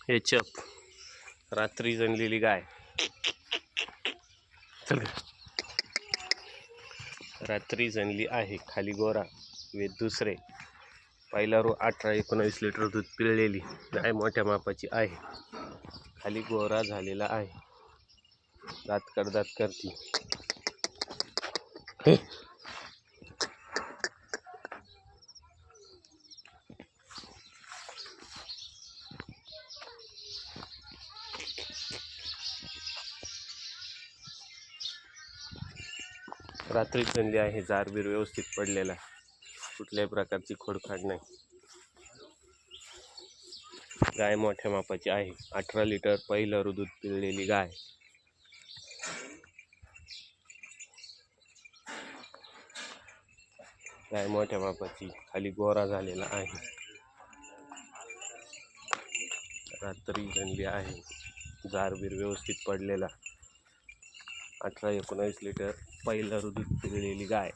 एचप रात्री जनलेली गाय. चल रात्री जनली आहे. खाली गोरा वेद दुसरे. पहिला रो 18-19 लिटर दूध पिळलेली गाय मोठ्या मापाची आहे. खाली गोरा झालेला आहे. दात करती. रात्री जनली आहे. जारबीर व्यवस्थित पडलेला, कुठल्याही प्रकारची खोडखाड नाही. गाय मोठ्या मापाची आहे. 18 लिटर पहिलं दूध पिळलेली गाय. गाय मोठ्या मापाची, खाली गोरा झालेला आहे. रात्री जनली आहे. जारबीर व्यवस्थित पडलेला, 18-19 लिटर पहिलं दूध पिळलेली गाय.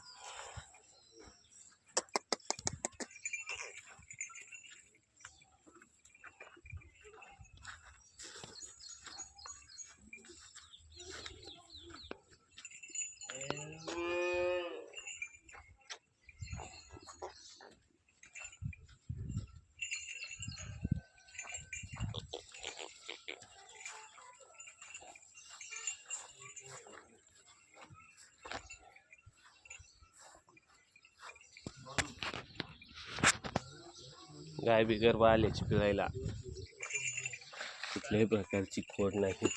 गाय बिगर आल्याची पिळायला, कुठल्याही प्रकारची खोड नाही.